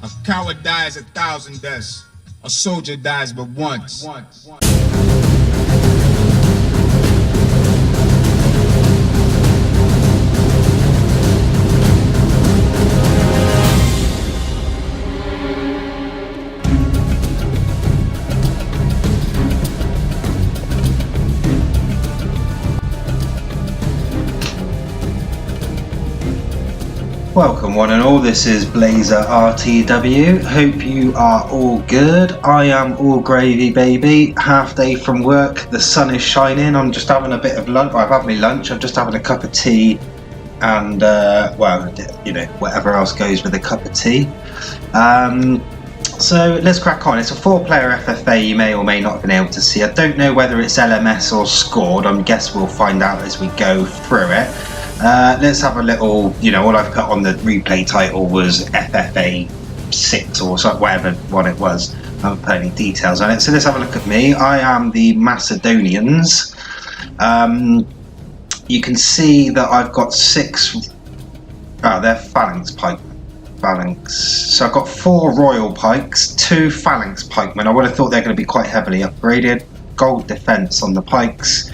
A coward dies 1,000 deaths. A soldier dies but once. Welcome one and all, this is Blaezer RTW. Hope you are all good. I am all gravy, baby. Half day from work, the sun is shining. I'm just having a bit of lunch. I've had my lunch, I'm just having a cup of tea and well, you know, whatever else goes with a cup of tea. So let's crack on. It's a 4-player FFA, you may or may not have been able to see. I don't know whether it's LMS or scored. I guess we'll find out as we go through it. Let's have a little, you know, all I've put on the replay title was FFA 6 or so, whatever one it was. I haven't put any details on it. So let's have a look at me. I am the Macedonians. You can see that I've got 6, they're Phalanx pikemen. Phalanx. So I've got 4 Royal Pikes, 2 Phalanx pikemen. I would have thought they're going to be quite heavily upgraded. Gold defense on the pikes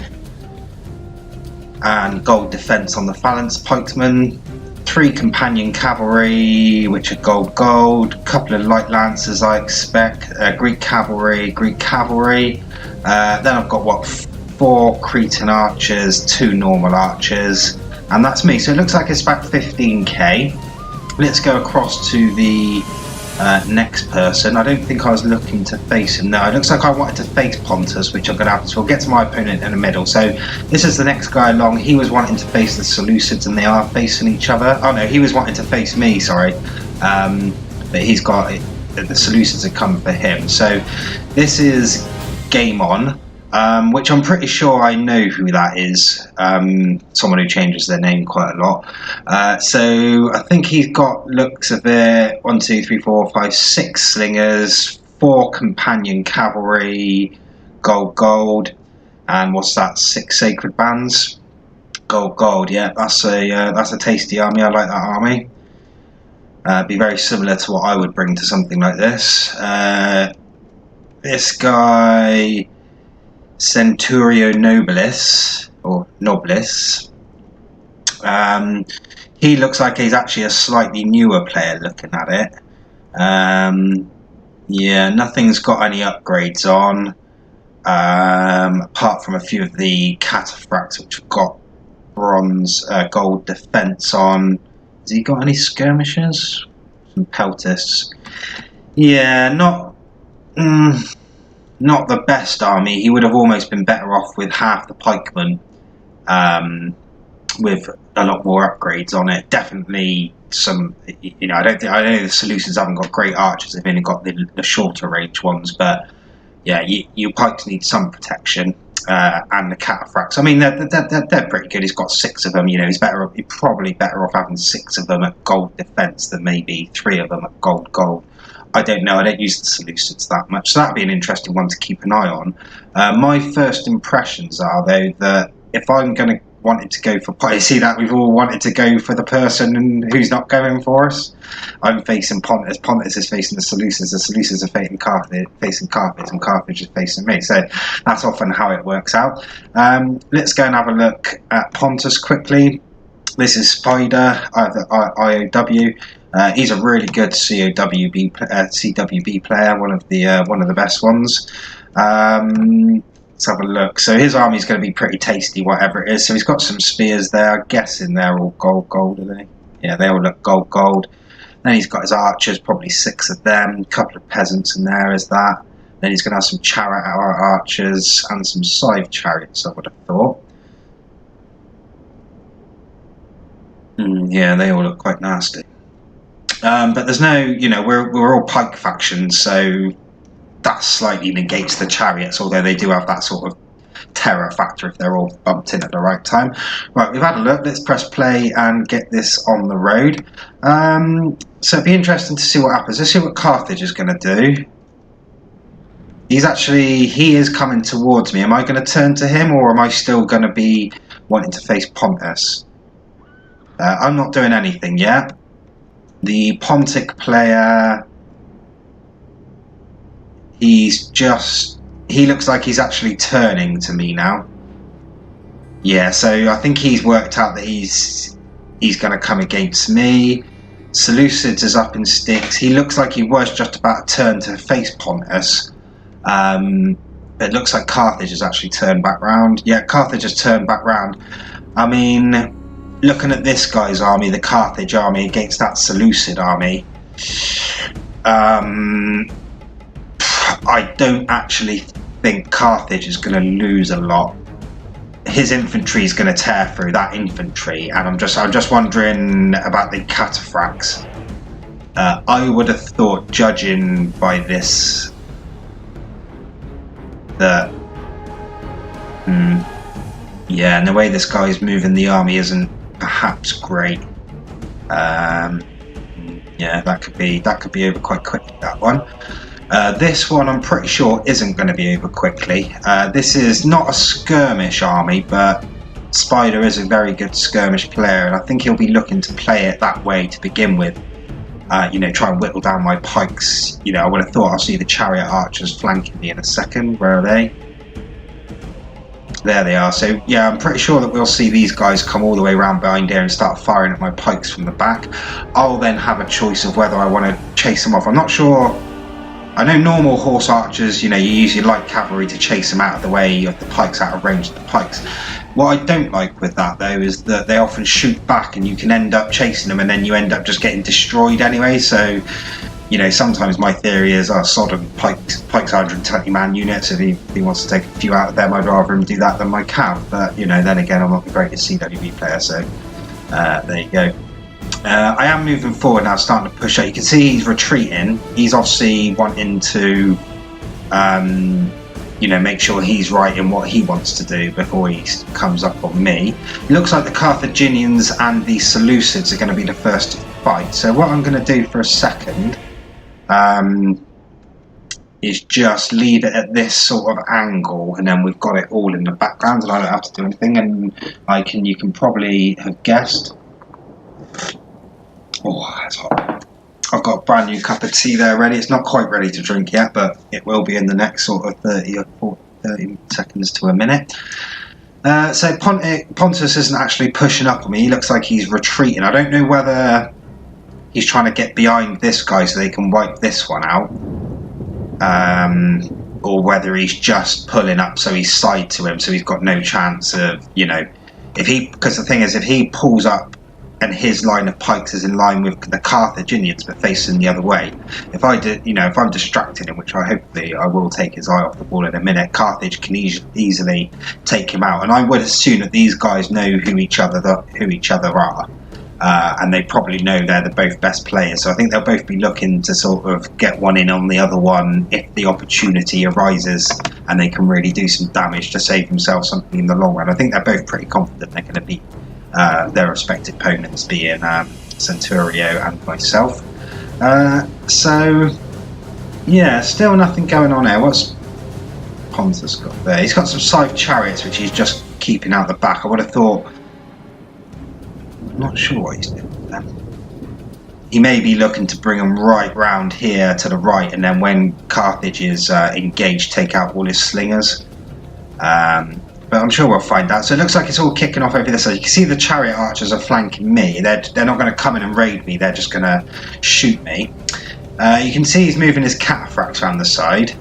and gold defense on the Phalanx pikemen. 3 companion cavalry, which are gold. Couple of light lancers, I expect. Greek cavalry. Then I've got 4 Cretan archers, 2 normal archers, and that's me. So it looks like it's about 15k. Let's go across to the next person. I don't think I was looking to face him. No, it looks like I wanted to face Pontus, which I'm going to have to. So we'll get to my opponent in the middle. So this is the next guy along. He was wanting to face the Seleucids, and they are facing each other. Oh no, he was wanting to face me, sorry. But he's got the Seleucids have come for him. So this is game on. Which I'm pretty sure I know who that is. Someone who changes their name quite a lot. So I think he's got, looks of it, 1, 2, 3, 4, 5, 6 slingers, 4 companion cavalry, gold, and what's that? 6 sacred bands, gold. Yeah, that's a tasty army. I like that army. Be very similar to what I would bring to something like this. This guy, Centurio Nobilis, or Nobilis, he looks like he's actually a slightly newer player looking at it. Yeah, nothing's got any upgrades on, apart from a few of the cataphracts which have got bronze, gold defense on. Has he got any skirmishers? Some peltists. Yeah, not the best army. He would have almost been better off with half the pikemen, with a lot more upgrades on it. Definitely some, you know, I know the Seleucids haven't got great archers, they've only got the shorter range ones, but yeah, you pikes need some protection, and the cataphracts, I mean, they're pretty good. He's got 6 of them, you know, he's probably better off having 6 of them at gold defense than maybe 3 of them at gold. I don't know, I don't use the Seleucids that much, so that'd be an interesting one to keep an eye on. My first impressions are, though, that if I'm going to want to go for, you see that we've all wanted to go for the person who's not going for us. I'm facing Pontus, Pontus is facing the Seleucids are facing Carthage, and Carthage is facing me, so that's often how it works out. Let's go and have a look at Pontus quickly. This is Spider, IOW. He's a really good CWB player, one of the best ones. Let's have a look. So his army's going to be pretty tasty, whatever it is. So he's got some spears there. I'm guessing they're all gold, are they? Yeah, they all look gold. Then he's got his archers, probably 6 of them. A couple of peasants in there, is that. Then he's going to have some chariot archers and some scythe chariots, I would have thought. Yeah, they all look quite nasty. But there's no, you know, we're all pike factions, so that slightly negates the chariots, although they do have that sort of terror factor if they're all bumped in at the right time. Right, we've had a look. Let's press play and get this on the road. So it'd be interesting to see what happens. Let's see what Carthage is going to do. He is coming towards me. Am I going to turn to him, or am I still going to be wanting to face Pontus? I'm not doing anything yet. The Pontic player he looks like he's actually turning to me now. Yeah, so I think he's worked out that he's going to come against me. Seleucids is up in sticks. He looks like he was just about to turn to face Pontus. It looks like Carthage has actually turned back round. Yeah, Carthage has turned back round. I mean, looking at this guy's army, the Carthage army against that Seleucid army, I don't actually think Carthage is going to lose a lot. His infantry is going to tear through that infantry, and I'm just wondering about the cataphracts. I would have thought, judging by this, that yeah, and the way this guy's moving the army isn't perhaps great. Yeah, that could be over quite quickly, that one. This one I'm pretty sure isn't going to be over quickly. This is not a skirmish army, but Spider is a very good skirmish player, and I think he'll be looking to play it that way to begin with. Try and whittle down my pikes. I would have thought I'll see the chariot archers flanking me in a second. Where are they? There they are. So yeah, I'm pretty sure that we'll see these guys come all the way around behind here and start firing at my pikes from the back. I'll then have a choice of whether I want to chase them off. I'm not sure. I know normal horse archers, you use your light cavalry to chase them out of the way of the pikes, out of range of the pikes. What I don't like with that, though, is that they often shoot back and you can end up chasing them and then you end up just getting destroyed anyway. So, sometimes my theory is, Sodom, Pike's 120-man units. If he wants to take a few out of them, I'd rather him do that than my cav. But, then again, I'm not the greatest CWB player, so there you go. I am moving forward now, starting to push out. You can see he's retreating. He's obviously wanting to, make sure he's right in what he wants to do before he comes up on me. It looks like the Carthaginians and the Seleucids are going to be the first to fight. So what I'm going to do for a second is just leave it at this sort of angle, and then we've got it all in the background, and I don't have to do anything. And you can probably have guessed. Oh, that's hot. I've got a brand new cup of tea there ready. It's not quite ready to drink yet, but it will be in the next sort of 30 seconds to a minute. So Pontus isn't actually pushing up on me. He looks like he's retreating. I don't know whether he's trying to get behind this guy so they can wipe this one out, or whether he's just pulling up so he's side to him, so he's got no chance of, because the thing is, if he pulls up and his line of pikes is in line with the Carthaginians but facing the other way, if I'm distracting him, which I will take his eye off the ball in a minute, Carthage can easily take him out. And I would assume that these guys know who each other are, and they probably know they're the both best players, so I think they'll both be looking to sort of get one in on the other one if the opportunity arises and they can really do some damage to save themselves something in the long run. I think they're both pretty confident they're going to beat their respective opponents, being Centurio and myself. So yeah, still nothing going on there. What's Pontus got there? He's got some scythe chariots which he's just keeping out the back. I would have thought, I'm not sure what he's doing with them. He may be looking to bring them right round here to the right, and then when Carthage is engaged, take out all his slingers. But I'm sure we'll find out. So it looks like it's all kicking off over this side. You can see the chariot archers are flanking me. They're not going to come in and raid me. They're just going to shoot me. You can see he's moving his cataphracts around the side.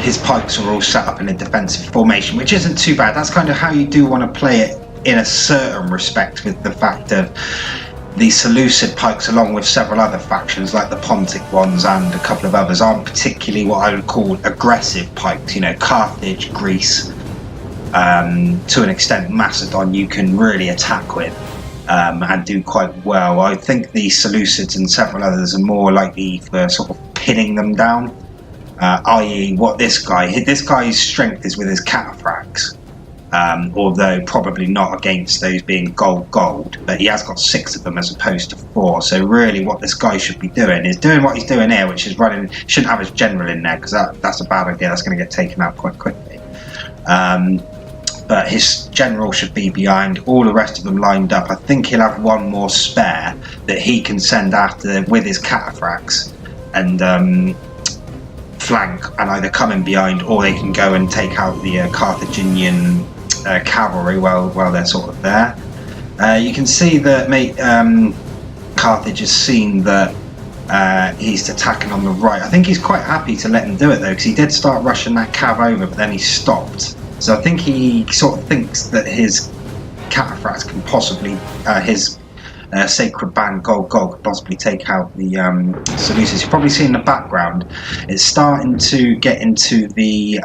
His pikes are all set up in a defensive formation, which isn't too bad. That's kind of how you do want to play it in a certain respect, with the fact of the Seleucid pikes, along with several other factions like the Pontic ones and a couple of others, aren't particularly what I would call aggressive pikes. Carthage, Greece, to an extent Macedon, you can really attack with and do quite well. I think the Seleucids and several others are more likely for sort of pinning them down, i.e. what this guy's strength is with his cataphracts. Although probably not against those being gold, but he has got 6 of them as opposed to 4. So really what this guy should be doing is doing what he's doing here, which is running. Shouldn't have his general in there, because that's a bad idea. That's going to get taken out quite quickly. But his general should be behind, all the rest of them lined up. I think he'll have one more spare that he can send after with his cataphracts, flank and either come in behind, or they can go and take out the Carthaginian cavalry while they're sort of there. You can see that Carthage has seen that he's attacking on the right. I think he's quite happy to let him do it though, because he did start rushing that cav over, but then he stopped. So I think he sort of thinks that his cataphracts can possibly, his Sacred Band Gold could possibly take out the Seleucids. You've probably seen in the background, it's starting to get into the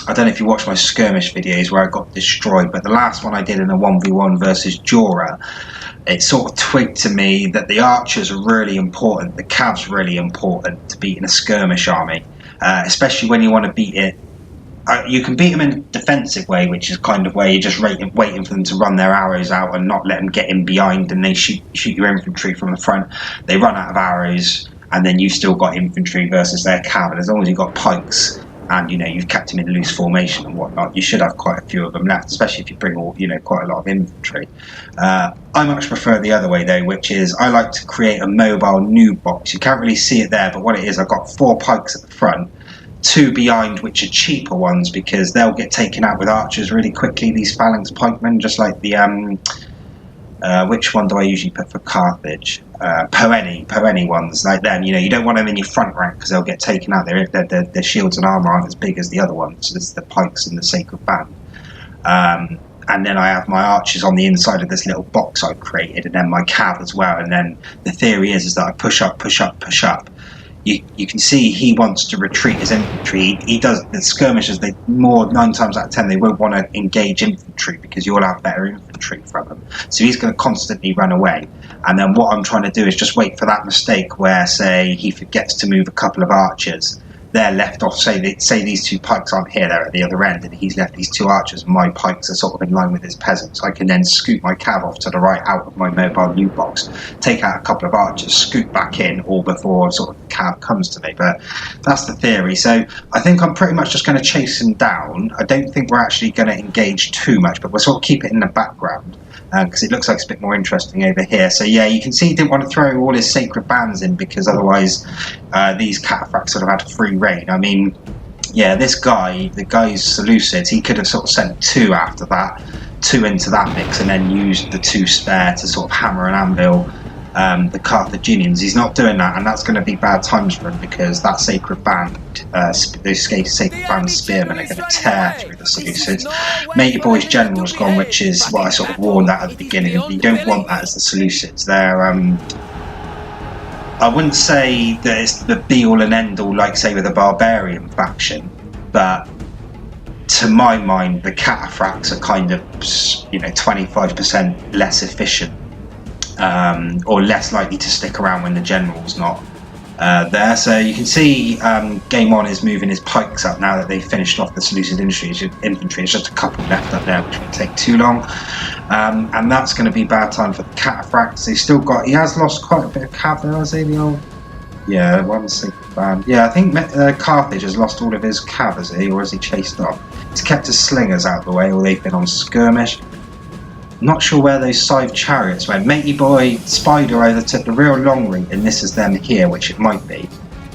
I don't know if you watched my skirmish videos where I got destroyed, but the last one I did in a 1v1 versus Jora, it sort of twigged to me that the archers are really important, the cavs really important to beating a skirmish army, especially when you want to beat it. You can beat them in a defensive way, which is kind of where you're just waiting for them to run their arrows out and not let them get in behind, and they shoot your infantry from the front. They run out of arrows, and then you've still got infantry versus their cav. And as long as you've got pikes and you've kept them in loose formation and whatnot, you should have quite a few of them left, especially if you bring quite a lot of infantry. I much prefer the other way though, which is I like to create a mobile noob box. You can't really see it there, but what it is, I've got 4 pikes at the front, 2 behind, which are cheaper ones because they'll get taken out with archers really quickly, these phalanx pikemen, just like the which one do I usually put for Carthage? Poeni ones like them. You don't want them in your front rank because they'll get taken out. Their shields and armor aren't as big as the other ones. So this is the pikes and the Sacred Band. And then I have my archers on the inside of this little box I've created, and then my cav as well. And then the theory is that I push up. You can see he wants to retreat his infantry. He does. The skirmishers, 9 times out of 10, they won't want to engage infantry because you'll have better infantry from them. So he's going to constantly run away. And then what I'm trying to do is just wait for that mistake where, say, he forgets to move a couple of archers. They're left off. Say these 2 pikes aren't here; they're at the other end, and he's left these 2 archers. And my pikes are sort of in line with his peasants. I can then scoot my cav off to the right out of my mobile loot box, take out a couple of archers, scoot back in, all before sort of the cav comes to me. But that's the theory. So I think I'm pretty much just going to chase him down. I don't think we're actually going to engage too much, but we'll sort of keep it in the background. Because it looks like it's a bit more interesting over here. So yeah, you can see he didn't want to throw all his sacred bands in because otherwise these cataphracts sort of had free reign. I mean, yeah, the guy's Seleucids, he could have sort of sent 2 after that, 2 into that mix, and then used the 2 spare to sort of hammer and anvil the Carthaginians. He's not doing that, and that's going to be bad times for him because that Sacred Band, those Sacred Band spearmen are going to tear through the Seleucids. Matey Boy's general's gone, which is what I sort of warned at the beginning. You don't want that as the Seleucids. They're I wouldn't say that it's the be-all and end-all, like say with a barbarian faction, but to my mind, the cataphracts are kind of 25% less efficient. Or less likely to stick around when the general's not there. So you can see Game On is moving his pikes up now that they've finished off the Seleucid infantry. There's just a couple left up there, which won't take too long. And that's going to be bad time for the cataphracts. He has lost quite a bit of cav there, has he? Yeah, 1 Sacred Band. Yeah, I think Carthage has lost all of his cav, has he? Or has he chased off? He's kept his slingers out of the way, or they've been on skirmish. Not sure where those scythe chariots went. Matey Boy Spider either took the real long route, and this is them here, which it might be.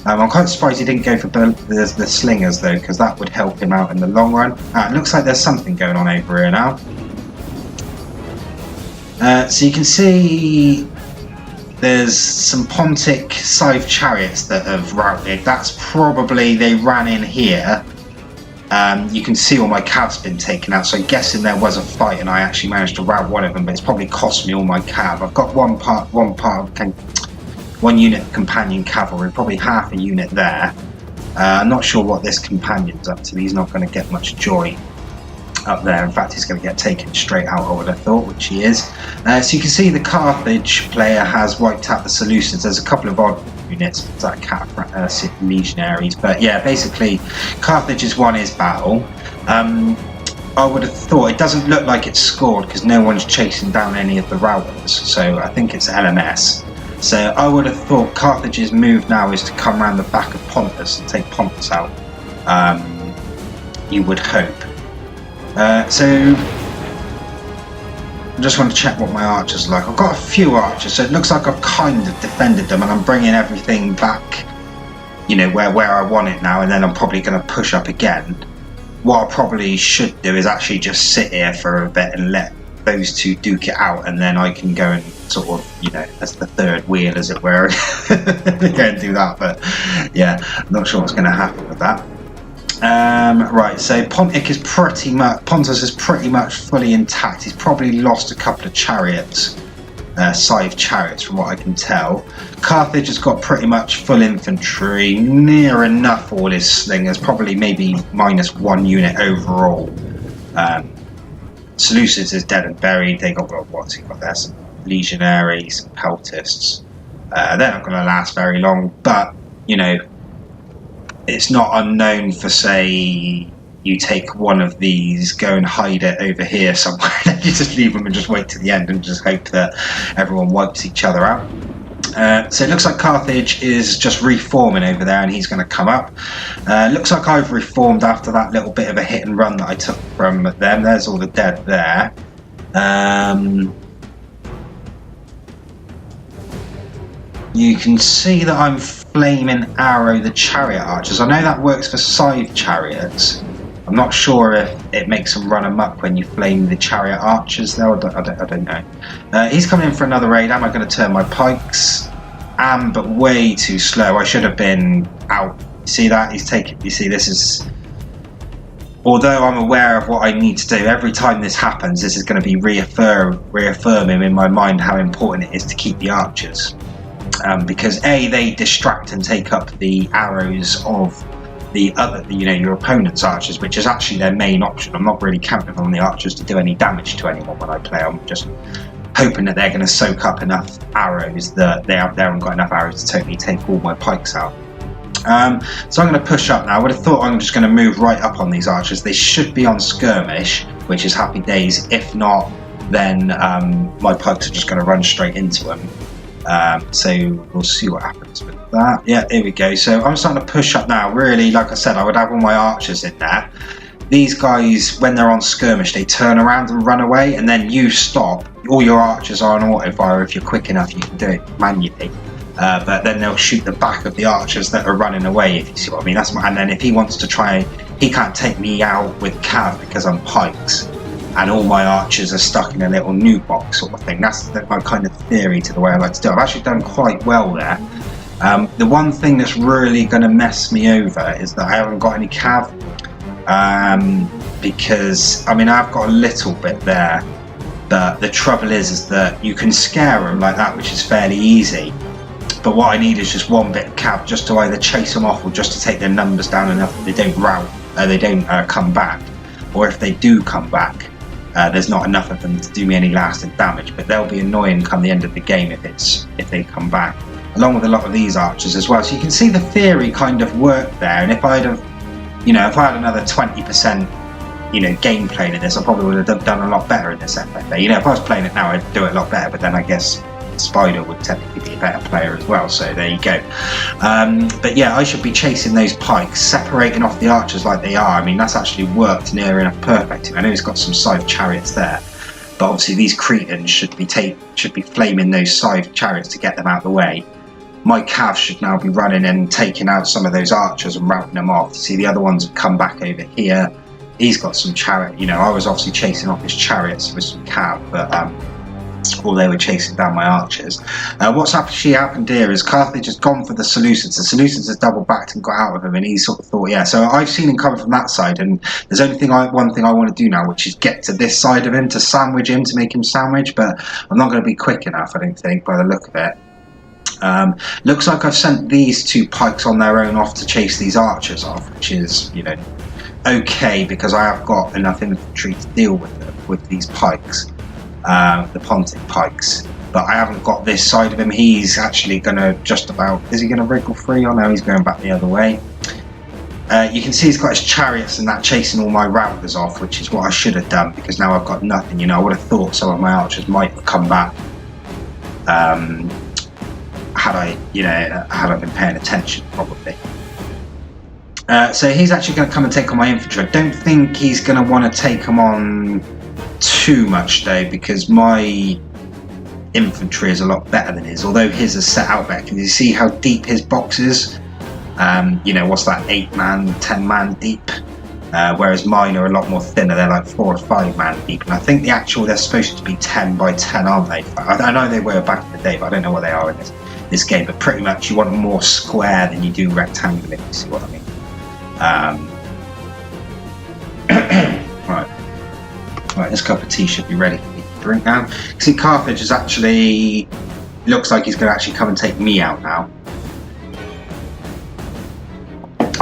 I'm quite surprised he didn't go for the slingers though, because that would help him out in the long run. It looks like there's something going on over here now. So you can see there's some Pontic scythe chariots that have routed. That's probably they ran in here. You can see all my cav's been taken out, so I'm guessing there was a fight and I actually managed to rout one of them, but it's probably cost me all my cav. I've got one unit of companion cavalry, probably half a unit there. I'm not sure what this companion's up to. He's not going to get much joy up there. In fact, he's going to get taken straight out, I would have thought, which he is. So you can see the Carthage player has wiped out the Seleucids. There's a couple of odd units, like legionaries, but yeah, basically Carthage has won his battle. I would have thought it doesn't look like it's scored because no one's chasing down any of the routers, so I think it's LMS. So I would have thought Carthage's move now is to come around the back of Pontus and take Pontus out. You would hope. So just want to check what my archers are like. I've got a few archers, so it looks like I've kind of defended them, and I'm bringing everything back, you know, where I want it now, and then I'm probably going to push up again. What I probably should do is actually just sit here for a bit and let those two duke it out, and then I can go and sort of, you know, as the third wheel, as it were, go and do that. But yeah, I'm not sure what's going to happen with that. Right, so Pontus is pretty much fully intact. He's probably lost a couple of chariots, scythe chariots, from what I can tell. Carthage has got pretty much full infantry, near enough all his slingers, probably maybe -1 unit overall. Seleucus is dead and buried. They got, what's he got there? Some legionaries, peltists. They're not going to last very long, but, you know, it's not unknown for, say, you take one of these, go and hide it over here somewhere, and you just leave them and just wait to the end and just hope that everyone wipes each other out. So it looks like Carthage is just reforming over there, and he's going to come up. Looks like I've reformed after that little bit of a hit and run that I took from them. There's all the dead there. You can see that I'm flaming arrow the chariot archers. I know that works for scythe chariots. I'm not sure if it makes them run amok when you flame the chariot archers though. I don't know. He's coming in for another raid. Am I going to turn my pikes? But way too slow. I should have been out. See that? He's taking. You see, this is. Although I'm aware of what I need to do, every time this happens, this is going to be reaffirming in my mind how important it is to keep the archers. Because A, they distract and take up the arrows of the other, you know, your opponent's archers, which is actually their main option. I'm not really counting on the archers to do any damage to anyone when I play. I'm just hoping that they're going to soak up enough arrows that they haven't got enough arrows to totally take all my pikes out. So I'm going to push up now. I would have thought I'm just going to move right up on these archers. They should be on skirmish, which is happy days. If not, then my pikes are just going to run straight into them. So we'll see what happens with that. Yeah, here we go. So I'm starting to push up now. Really, like I said, I would have all my archers in there. These guys, when they're on skirmish, they turn around and run away, and then you stop. All your archers are on auto fire. If you're quick enough, you can do it manually. But then they'll shoot the back of the archers that are running away, if you see what I mean. And then if he wants to try, he can't take me out with cav because I'm pikes. And all my archers are stuck in a little nuke box sort of thing. That's my kind of theory to the way I like to do it. I've actually done quite well there. The one thing that's really going to mess me over is that I haven't got any cav. Because, I mean, I've got a little bit there. But the trouble is that you can scare them like that, which is fairly easy. But what I need is just one bit of cav just to either chase them off or just to take their numbers down enough that they don't come back. Or if they do come back, there's not enough of them to do me any lasting damage, but they'll be annoying come the end of the game if they come back, along with a lot of these archers as well. So you can see the theory kind of worked there, and if I had another 20%, you know, gameplay in this, I probably would have done a lot better in this FFA. You know, if I was playing it now, I'd do it a lot better, but then I guess Spider would technically be a better player as well, so there you go. But yeah, I should be chasing those pikes, separating off the archers like they are. I mean, that's actually worked near enough perfect. I know he's got some scythe chariots there, but obviously these Cretans should be flaming those scythe chariots to get them out of the way. My cav should now be running and taking out some of those archers and routing them off. See, the other ones have come back over here. He's got some chariot, you know, I was obviously chasing off his chariots with some cav, but or they were chasing down my archers. What's actually happened here is Carthage has gone for the Seleucids. The Seleucids has double backed and got out of him, and he sort of thought, yeah. So I've seen him coming from that side, and there's only one thing I want to do now, which is get to this side of him to sandwich him, to make him sandwich. But I'm not going to be quick enough, I don't think, by the look of it. Looks like I've sent these two pikes on their own off to chase these archers off, which is, you know, okay, because I have got enough infantry to deal with them, with these pikes. The Pontic pikes, but I haven't got this side of him. He's actually going to just about, is he going to wriggle free? Oh no, he's going back the other way. You can see he's got his chariots and that chasing all my routers off, which is what I should have done, because now I've got nothing. You know, I would have thought some of my archers might have come back had I been paying attention, probably. So he's actually going to come and take on my infantry. I don't think he's going to want to take them on too much though, because my infantry is a lot better than his, although his is set out better. Can you see how deep his box is? You know, what's that, 8-man, 10-man deep? Whereas mine are a lot more thinner, they're like 4 or 5-man deep. And I think they're supposed to be 10 by 10, aren't they? I know they were back in the day, but I don't know what they are in this game. But pretty much you want them more square than you do rectangular, if you see what I mean. Right, this cup of tea should be ready for me to drink now. See, Carthage is actually, looks like he's going to actually come and take me out now.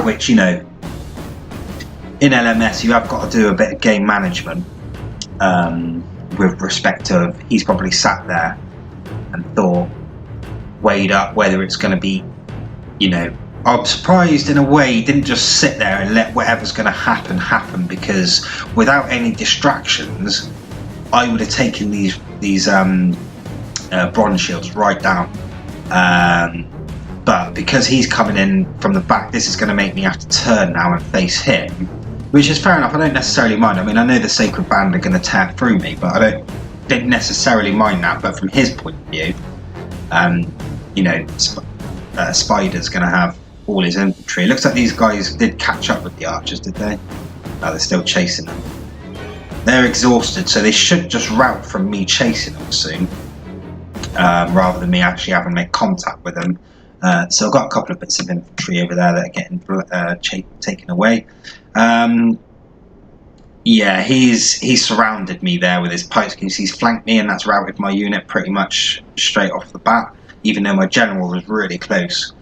Which, you know, in LMS you have got to do a bit of game management with respect to, he's probably sat there and thought, weighed up whether it's going to be, you know, I'm surprised in a way he didn't just sit there and let whatever's going to happen, because without any distractions I would have taken these bronze shields right down, but because he's coming in from the back, this is going to make me have to turn now and face him, which is fair enough. I don't necessarily mind. I mean, I know the Sacred Band are going to tear through me, but I don't necessarily mind that. But from his point of view, you know, Spider's going to have all his infantry. It looks like these guys did catch up with the archers, did they? No, they're still chasing them. They're exhausted, so they should just rout from me chasing them soon, rather than me actually having to make contact with them. So I've got a couple of bits of infantry over there that are getting taken away. Yeah, he's surrounded me there with his pikes. Can you see he's flanked me, and that's routed my unit pretty much straight off the bat, even though my general was really close.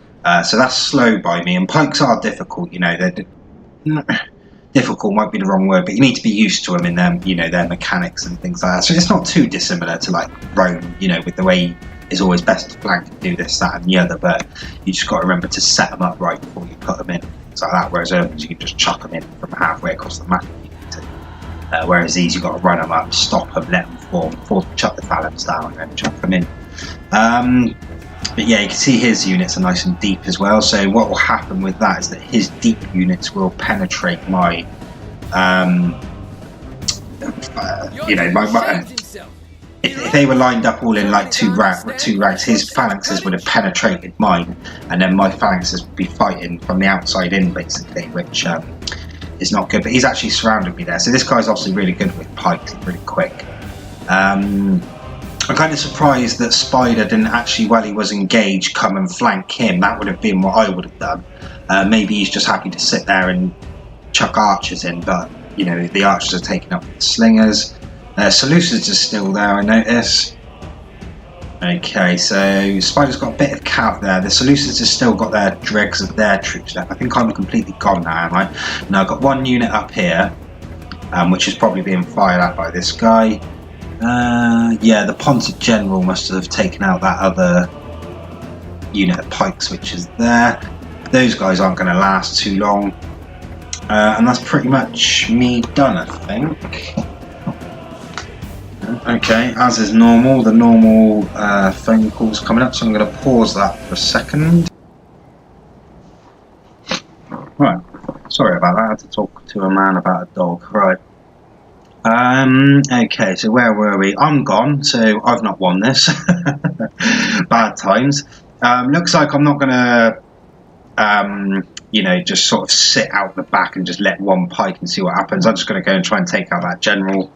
So that's slow by me, and pikes are difficult, you know. Difficult might be the wrong word, but you need to be used to them in their, you know, their mechanics and things like that. So it's not too dissimilar to like Rome, you know, with the way it's always best to flank and do this, that and the other, but you just got to remember to set them up right before you put them in, things like that. Whereas Urban, you can just chuck them in from halfway across the map if you need to. Whereas these, you've got to run them up, stop them, let them form, chuck the Phalanx down, and then chuck them in. But yeah, you can see his units are nice and deep as well. So what will happen with that is that his deep units will penetrate my, you know, if they were lined up all in like two ranks, his phalanxes would have penetrated mine, and then my phalanxes would be fighting from the outside in, basically, which is not good. But he's actually surrounded me there. So this guy's obviously really good with pikes, really quick. I'm kind of surprised that Spider didn't actually, while he was engaged, come and flank him. That would have been what I would have done. Maybe he's just happy to sit there and chuck archers in, but, you know, the archers are taking up the slingers. Seleucids is still there, I notice. Okay, so Spider's got a bit of cav there. The Seleucids have still got their dregs of their troops left. I think I'm completely gone now, am I? No, I've got one unit up here, which is probably being fired at by this guy. Yeah, the Ponted General must have taken out that other unit of pikes which is there. Those guys aren't going to last too long. And that's pretty much me done, I think. Okay, as is normal, the normal phone call's coming up, so I'm going to pause that for a second. Right, sorry about that, I had to talk to a man about a dog. Right. Okay, so where were we? I'm gone, so I've not won this. Bad times. Looks like I'm not gonna, you know, just sort of sit out the back and just let one pike and see what happens. I'm just gonna go and try and take out that general,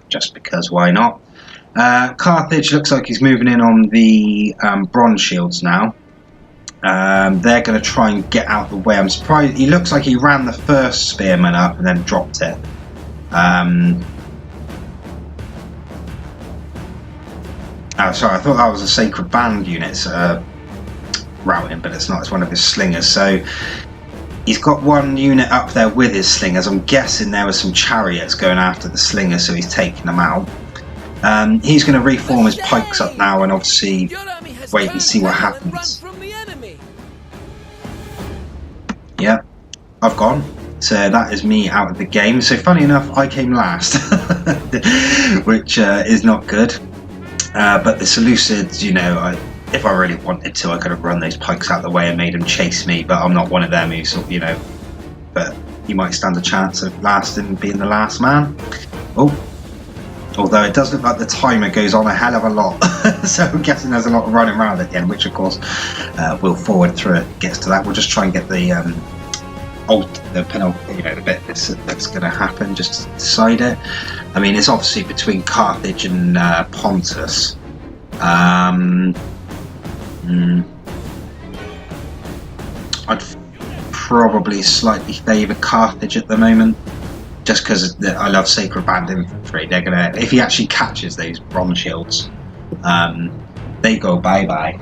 just because, why not? Carthage looks like he's moving in on the bronze shields now. They're going to try and get out the way. I'm surprised. He looks like he ran the first spearman up and then dropped it. Oh, sorry, I thought that was a Sacred Band unit routing, but it's not. It's one of his slingers. So he's got one unit up there with his slingers. I'm guessing there were some chariots going after the slingers, so he's taking them out. He's going to reform his pikes up now and obviously wait and see what happens. Yeah, I've gone. So that is me out of the game. So funny enough, I came last, which is not good. But the Seleucids, you know, if I really wanted to, I could have run those pikes out of the way and made them chase me. But I'm not one of them who sort of, you know. But he might stand a chance of lasting, being the last man. Oh, although it does look like the timer goes on a hell of a lot, so I'm guessing there's a lot of running around at the end, which of course we'll forward through it gets to that. We'll just try and get the penalty, the bit that's going to happen, just to decide it. I mean, it's obviously between Carthage and Pontus. I'd probably slightly favour Carthage at the moment, just because I love Sacred Band Infantry. They're gonna, if he actually catches those bronze shields, they go bye-bye.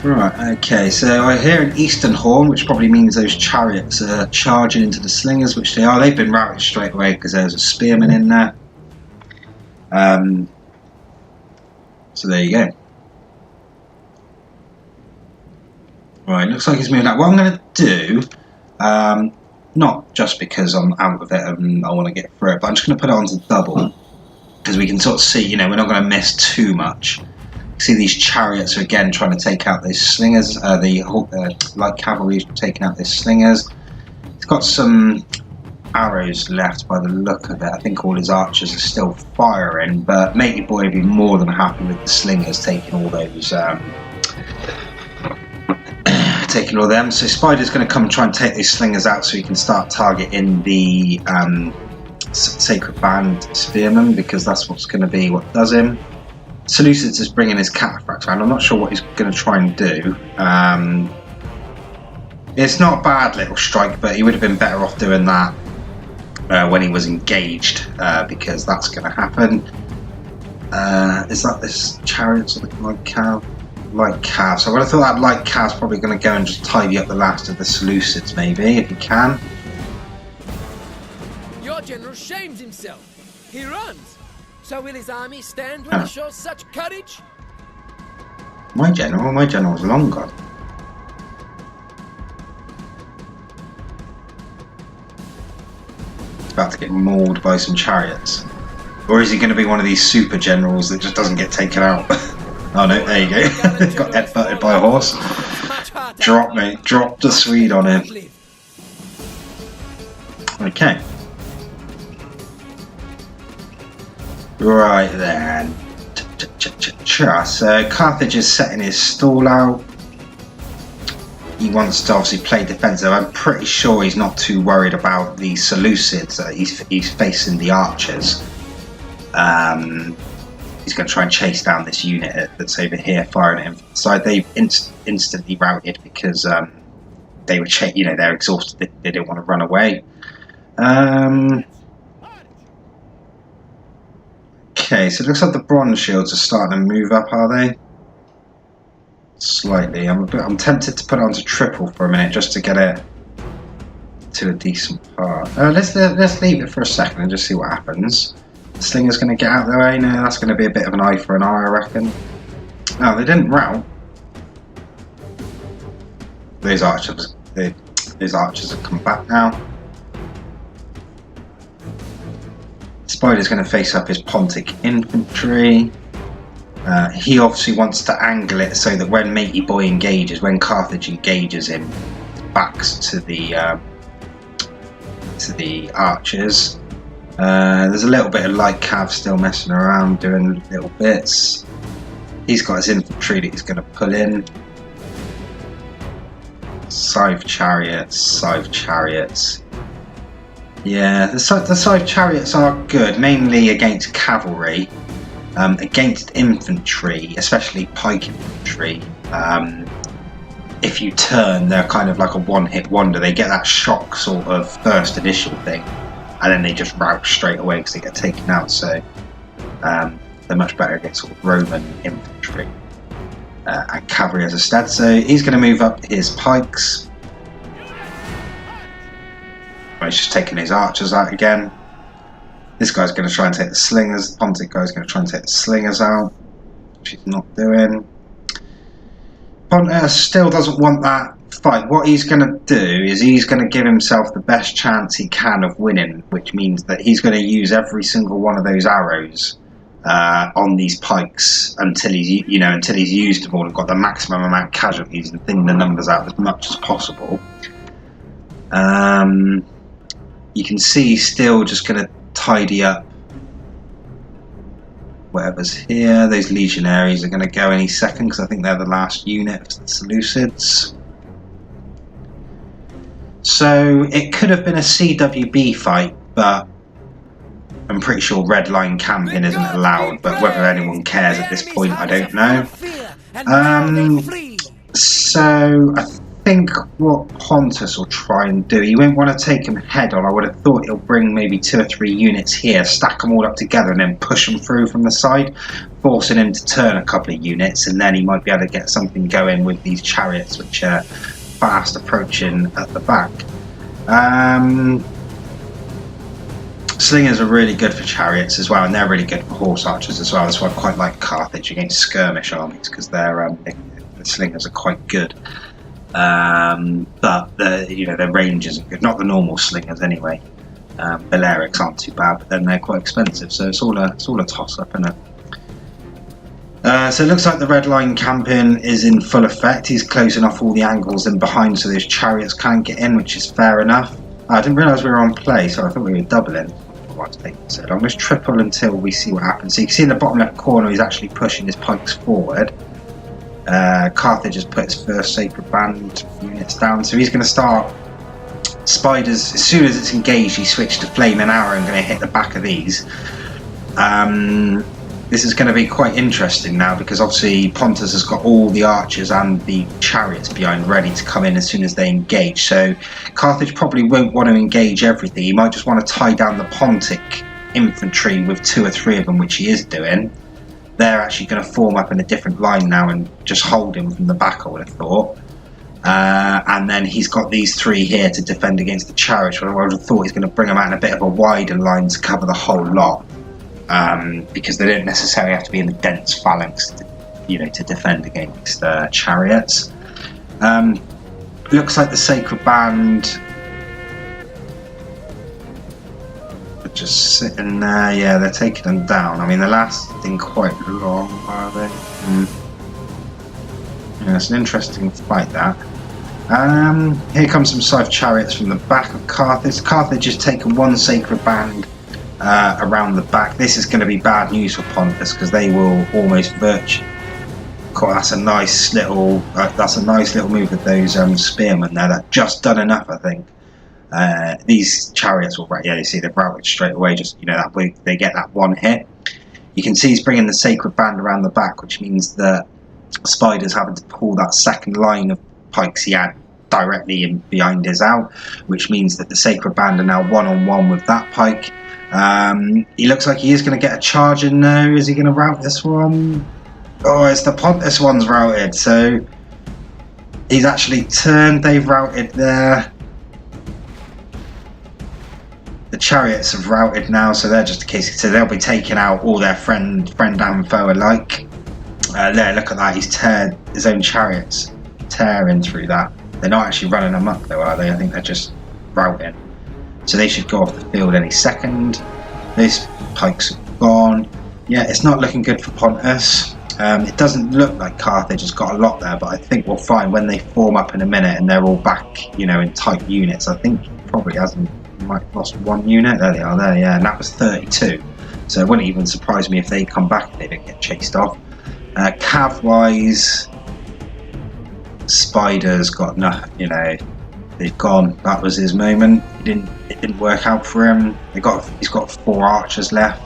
Right, okay, so I hear an eastern horn, which probably means those chariots are charging into the slingers, which they are. They've been routed straight away because there's a spearman in there. So there you go. Right, looks like he's moving out. What I'm going to do, not just because I'm out of it and I want to get through it, but I'm just going to put it onto double, because we can sort of see, we're not going to miss too much. See these chariots are again trying to take out those slingers. The light cavalry is taking out those slingers. He's got some arrows left by the look of it. I think all his archers are still firing, but Matey Boy would be more than happy with the slingers taking all those, taking all them. So Spider's going to come and try and take these slingers out so he can start targeting the Sacred Band Spearmen, because that's what's going to be what does him. Seleucid is bringing his cataphract around. I'm not sure what he's going to try and do. It's not a bad little strike, but he would have been better off doing that when he was engaged, because that's going to happen. Is that this chariots or the light cav? Light cav. So I would have thought that light cav's probably going to go and just tidy up the last of the Seleucids, maybe, if he can. Your general shames himself. He runs. So will his army stand when he shows such courage? My general's long gone. He's about to get mauled by some chariots. Or is he going to be one of these super generals that just doesn't get taken out? Oh no, there you go. Got headbutted by a horse. Drop, mate. Drop the Swede on him. Okay. Right then. So Carthage is setting his stall out. He wants to obviously play defensive. I'm pretty sure he's not too worried about the Seleucids. He's facing the archers. He's going to try and chase down this unit that's over here firing at him. So they've instantly routed because they were, they're exhausted. They didn't want to run away. Okay, so it looks like the bronze shields are starting to move up, are they? Slightly. I'm tempted to put it onto triple for a minute just to get it to a decent part. Let's leave it for a second and just see what happens. The slinger's going to get out of the way. No, that's going to be a bit of an eye for an eye, I reckon. No, they didn't rout. Those archers have come back now. Spider's going to face up his Pontic infantry. He obviously wants to angle it so that when Matey Boy engages, when Carthage engages him, backs to the archers. There's a little bit of light cav still messing around, doing little bits. He's got his infantry that he's going to pull in. Scythe chariots. Yeah, the scythe chariots are good, mainly against cavalry. Against infantry, especially pike infantry, if you turn, they're kind of like a one-hit wonder. They get that shock sort of first initial thing, and then they just rout straight away because they get taken out. So they're much better against sort of Roman infantry and cavalry as a stat. So he's going to move up his pikes. He's just taking his archers out again. This guy's going to try and take the slingers. The Pontic guy's going to try and take the slingers out, which he's not doing. Pontus still doesn't want that fight. What he's going to do is he's going to give himself the best chance he can of winning, which means that he's going to use every single one of those arrows on these pikes until he's used them all and got the maximum amount of casualties and thin the numbers out as much as possible. You can see he's still just going to tidy up whatever's here. Those legionaries are going to go any second because I think they're the last unit of the Seleucids. So it could have been a CWB fight, but I'm pretty sure red line camping isn't allowed, but whether anyone cares at this point, I don't know. So I think what Pontus will try and do, he won't want to take him head on. I would have thought he'll bring maybe 2 or 3 units here, stack them all up together and then push them through from the side, forcing him to turn a couple of units, and then he might be able to get something going with these chariots which are fast approaching at the back. Slingers are really good for chariots as well, and they're really good for horse archers as well. That's why I quite like Carthage against skirmish armies, because the slingers are quite good. But their range isn't good. Not the normal slingers anyway. Balearics aren't too bad, but then they're quite expensive. So it's all a toss up, isn't it? So it looks like the red line camping is in full effect. He's closing off all the angles in behind so those chariots can't get in, which is fair enough. I didn't realise we were on play, so I thought we were doubling. What's taking so long? Let's triple until we see what happens. So you can see in the bottom left corner he's actually pushing his pikes forward. Carthage has put his first Sacred Band units down, so he's going to start spiders. As soon as it's engaged, he switched to Flaming Arrow and going to hit the back of these. This is going to be quite interesting now, because obviously Pontus has got all the archers and the chariots behind ready to come in as soon as they engage. So Carthage probably won't want to engage everything. He might just want to tie down the Pontic infantry with 2 or 3 of them, which he is doing. They're actually going to form up in a different line now and just hold him from the back, I would have thought. And then he's got these 3 here to defend against the chariots. I would have thought he's going to bring them out in a bit of a wider line to cover the whole lot. Because they don't necessarily have to be in a dense phalanx to defend against chariots. Looks like the Sacred Band are just sitting there. Yeah, they're taking them down. I mean, they're lasting quite long, are they? Yeah, it's an interesting fight, that. Here comes some Scythe chariots from the back of Carthage. Carthage has taken 1 Sacred Band around the back. This is going to be bad news for Pontus, because they will almost virtue. That's a nice little move with those spearmen there. That just done enough, I think. These chariots will, you see they've routed straight away. Just that way they get that 1 hit. You can see he's bringing the Sacred Band around the back, which means that Spider's having to pull that second line of pikes he had directly in behind his out, which means that the Sacred Band are now 1-on-1 with that pike. He looks like he is going to get a charge in there. Is he going to route this one? Oh, it's the Pontus one's routed, so he's actually turned. They've routed there. The chariots have routed now, so they're just a case. So they'll be taking out all their friend and foe alike. There, look at that. He's teared his own chariots, tearing through that. They're not actually running amok though, are they? I think they're just routing. So they should go off the field any second. Those pikes are gone. Yeah, it's not looking good for Pontus. It doesn't look like Carthage has got a lot there, but I think we'll find when they form up in a minute and they're all back, in tight units. I think he probably might have lost 1 unit. There they are there, yeah, and that was 32. So it wouldn't even surprise me if they come back if they don't get chased off. Cav-wise, Spider's got nothing, they've gone. That was his moment. It didn't work out for him. He's got 4 archers left.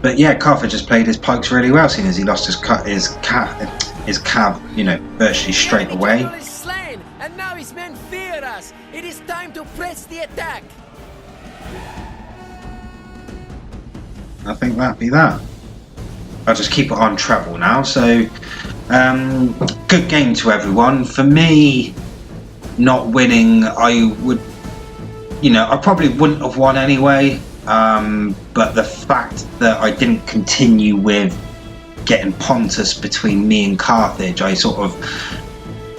But yeah, Carthage has played his pikes really well, seeing as he lost his cav, virtually straight away. Slain, and now his men fear us. It is time to press the attack. I think that'd be that. I'll just keep it on treble now. So, good game to everyone. For me, not winning, I would, I probably wouldn't have won anyway. But the fact that I didn't continue with getting Pontus between me and Carthage, I sort of,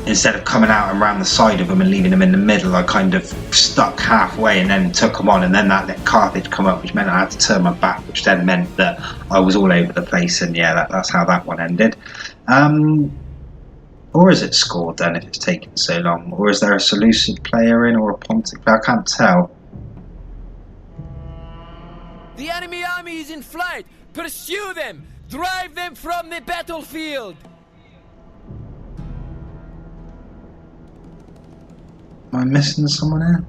instead of coming out around the side of them and leaving them in the middle, I kind of stuck halfway and then took them on, and then that let Carthage come up, which meant I had to turn my back, which then meant that I was all over the place, and yeah, that's how that one ended. Or is it scored then if it's taken so long? Or is there a Seleucid player in or a Pontic player? I can't tell. The enemy army is in flight! Pursue them! Drive them from the battlefield! Am I missing someone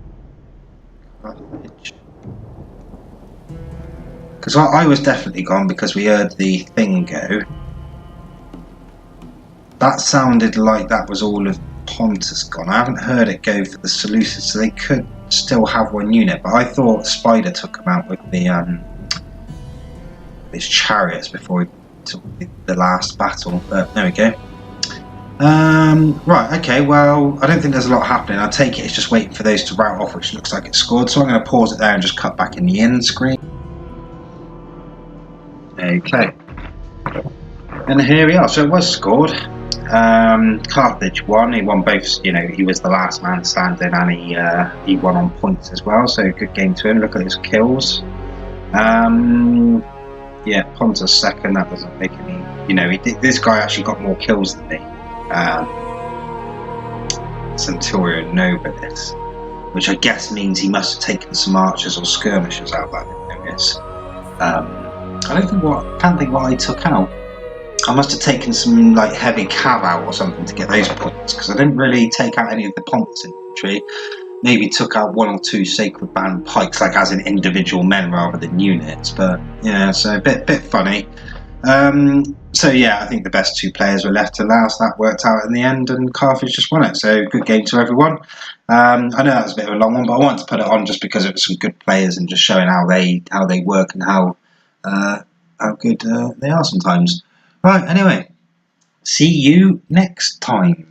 here? Because I was definitely gone because we heard the thing go. That sounded like that was all of Pontus gone. I haven't heard it go for the Seleucids, so they could still have one unit. But I thought Spider took him out with the his chariots before he took the last battle. But there we go. Right, okay, well, I don't think there's a lot happening. I take it it's just waiting for those to route off, which looks like it's scored. So I'm going to pause it there and just cut back in the end screen. Okay. And here we are. So it was scored. Carthage won. He won both, you know, he was the last man standing, and he won on points as well. So good game to him. Look at his kills. Yeah, Pontus second. That doesn't make any, you know, this guy actually got more kills than me. Centurion Nobilis, which I guess means he must have taken some archers or skirmishers out, but I didn't notice. I can't think what I took out. I must have taken some like heavy cav out or something to get those points, because I didn't really take out any of the Pontus infantry. Maybe took out one or two Sacred Band pikes, like as in individual men rather than units. But yeah, so a bit funny. So yeah, I think the best two players were left to last. That worked out in the end, and Carthage just won it. So good game to everyone. I know that was a bit of a long one, but I wanted to put it on just because it was some good players and just showing how they work and how good they are sometimes. Right, anyway, see you next time.